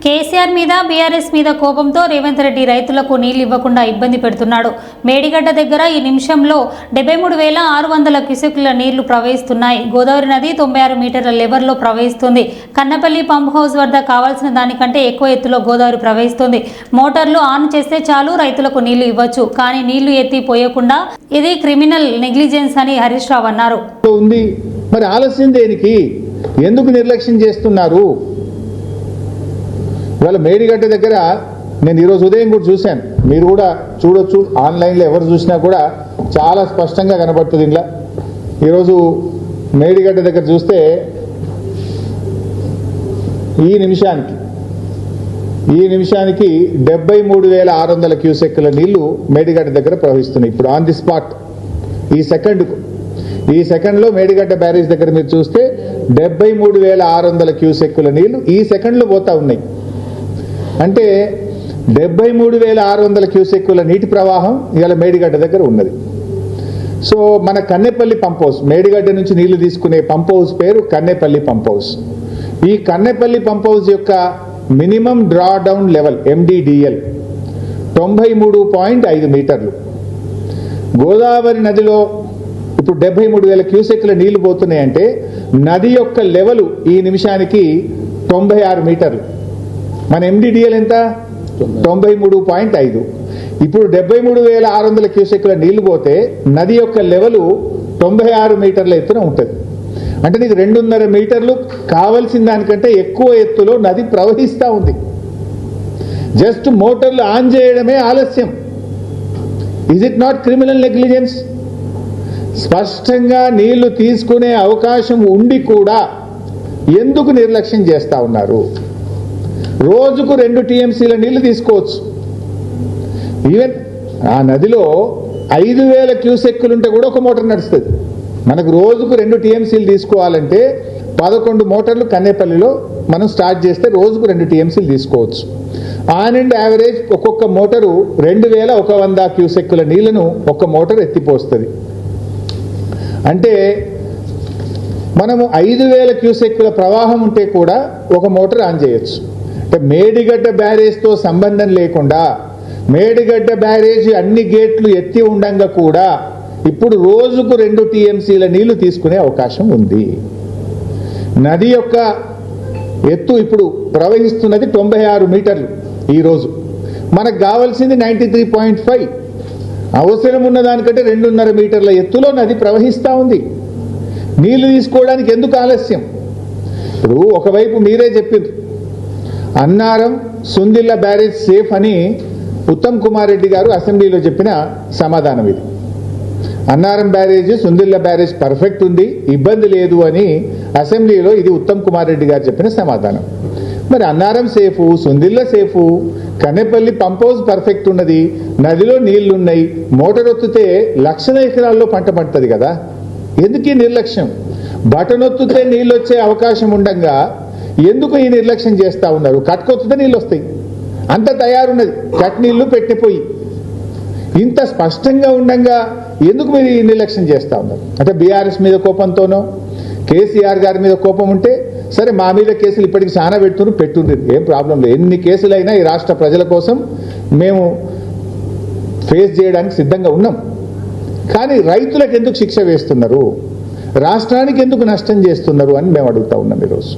కేసీఆర్ మీద బీఆర్ఎస్ మీద కోపంతో రేవంత్ రెడ్డి రైతులకు నీళ్లు ఇవ్వకుండా ఇబ్బంది పెడుతున్నాడు. మేడిగడ్డ దగ్గర ఈ నిమిషంలో 73,600 క్యూసెక్కుల నీళ్లు ప్రవహిస్తున్నాయి. గోదావరి నది 96 మీటర్ల లెవెల్లో ప్రవహిస్తుంది. కన్నపల్లి పంప్ హౌస్ వద్ద కావాల్సిన దానికంటే ఎక్కువ ఎత్తులో గోదావరి ప్రవహిస్తుంది. మోటార్లు ఆన్ చేస్తే చాలు రైతులకు నీళ్లు ఇవ్వచ్చు. కానీ నీళ్లు ఎత్తి పోయకుండా ఇది క్రిమినల్ నెగ్లిజెన్స్ అని హరీష్ రావు అన్నారు. మరి ఆలస్యం దేనికి? ఎందుకు నిర్లక్ష్యం చేస్తున్నారు? ఇవాళ మేడిగడ్డ దగ్గర నేను ఈరోజు ఉదయం కూడా చూశాను, మీరు కూడా చూడొచ్చు, ఆన్లైన్లో ఎవరు చూసినా కూడా చాలా స్పష్టంగా కనబడుతుంది. ఇంట్లో ఈరోజు మేడిగడ్డ దగ్గర చూస్తే ఈ నిమిషానికి 73,600 క్యూసెక్కుల నీళ్లు మేడిగడ్డ దగ్గర ప్రవహిస్తున్నాయి. ఇప్పుడు ఆన్ ది స్పాట్ ఈ సెకండ్లో మేడిగడ్డ బ్యారేజ్ దగ్గర మీరు చూస్తే 73,600 క్యూసెక్కుల నీళ్లు ఈ సెకండ్లో పోతా ఉన్నాయి. అంటే 73,600 క్యూసెక్కుల నీటి ప్రవాహం ఇవాళ మేడిగడ్డ దగ్గర ఉన్నది. సో మన కన్నెపల్లి పంప్ హౌస్, మేడిగడ్డ నుంచి నీళ్లు తీసుకునే పంప్ హౌస్ పేరు కన్నెపల్లి పంప్ హౌస్. ఈ కన్నెపల్లి పంప్ హౌస్ యొక్క minimum draw down level MDDL 93.5 మీటర్లు. గోదావరి నదిలో ఇప్పుడు 73,000 క్యూసెక్కుల నీళ్లు పోతున్నాయంటే నది యొక్క లెవెల్ ఈ నిమిషానికి 96 మీటర్లు. మన MDDL ఎంత? 93.5. ఇప్పుడు 73,600 క్యూసెక్కుల నీళ్లు పోతే నది యొక్క లెవెల్ 96 మీటర్ల ఎత్తున ఉంటుంది. అంటే నీకు 2.5 మీటర్లు కావలసిన దానికంటే ఎక్కువ ఎత్తులో నది ప్రవహిస్తూ ఉంది. జస్ట్ మోటార్లు ఆన్ చేయడమే ఆలస్యం. Is it not criminal negligence? స్పష్టంగా నీళ్లు తీసుకునే అవకాశం ఉండి కూడా ఎందుకు నిర్లక్ష్యం చేస్తూ ఉన్నారు? రోజుకు 2 TMCల నీళ్లు తీసుకోవచ్చు. ఈవెన్ ఆ నదిలో 5,000 క్యూసెక్కులుంటే కూడా ఒక మోటార్ నడుస్తుంది. మనకు రోజుకు 2 TMCలు తీసుకోవాలంటే 11 మోటార్లు కన్నేపల్లిలో మనం స్టార్ట్ చేస్తే రోజుకు 2 TMCలు తీసుకోవచ్చు. ఆన్ అండ్ యావరేజ్ ఒక్కొక్క మోటారు 2,100 క్యూసెక్కుల నీళ్లను ఒక మోటార్ ఎత్తిపోస్తుంది. అంటే మనము 5,000 క్యూసెక్కుల ప్రవాహం ఉంటే కూడా ఒక మోటార్ ఆన్ చేయొచ్చు. అంటే మేడిగడ్డ బ్యారేజ్తో సంబంధం లేకుండా మేడిగడ్డ బ్యారేజ్ అన్ని గేట్లు ఎత్తి ఉండంగా కూడా ఇప్పుడు రోజుకు 2 TMCల నీళ్లు తీసుకునే అవకాశం ఉంది. నది యొక్క ఎత్తు ఇప్పుడు ప్రవహిస్తున్నది 96 మీటర్లు. ఈరోజు మనకు కావాల్సింది 93.5. అవసరం ఉన్న దానికంటే 2.5 మీటర్ల ఎత్తులో నది ప్రవహిస్తూ ఉంది. నీళ్లు తీసుకోవడానికి ఎందుకు ఆలస్యం? ఇప్పుడు ఒకవైపు మీరే చెప్పిండ్రు అన్నారం సుందిల్ల బ్యారేజ్ సేఫ్ అని ఉత్తమ్ కుమార్ రెడ్డి గారు అసెంబ్లీలో చెప్పిన సమాధానం ఇది. Annaram barrage Sundilla barrage perfect ఉంది, ఇబ్బంది లేదు అని అసెంబ్లీలో ఇది ఉత్తమ్ కుమార్ రెడ్డి గారు చెప్పిన సమాధానం. మరి Annaram safe, Sundilla safe, Kannepalli pump house perfect ఉన్నది, నదిలో నీళ్లున్నాయి, మోటార్ ఒత్తితే లక్షల ఎకరాల్లో పంట పండుతుంది కదా. ఎందుకు ఈ నిర్లక్ష్యం? బటన్ ఒత్తితే నీళ్ళు వచ్చే అవకాశం ఉండగా ఎందుకు ఈ నిర్లక్ష్యం చేస్తూ ఉన్నారు? కట్టుకొత్తితే నీళ్ళు వస్తాయి, అంత తయారున్నది, కట్ నీళ్లు పెట్టిపోయి ఇంత స్పష్టంగా ఉండగా ఎందుకు మీరు ఈ నిర్లక్ష్యం చేస్తూ ఉన్నారు? అంటే బీఆర్ఎస్ మీద కోపంతోనో కేసీఆర్ గారి మీద కోపం ఉంటే సరే, మా మీద కేసులు ఇప్పటికి చాలా పెట్టుండ్రు, ఏం ప్రాబ్లం లేదు. ఎన్ని కేసులైనా ఈ రాష్ట్ర ప్రజల కోసం మేము ఫేస్ చేయడానికి సిద్ధంగా ఉన్నాం. కానీ రైతులకు ఎందుకు శిక్ష వేస్తున్నారు? రాష్ట్రానికి ఎందుకు నష్టం చేస్తున్నారు అని మేము అడుగుతా ఉన్నాం ఈరోజు.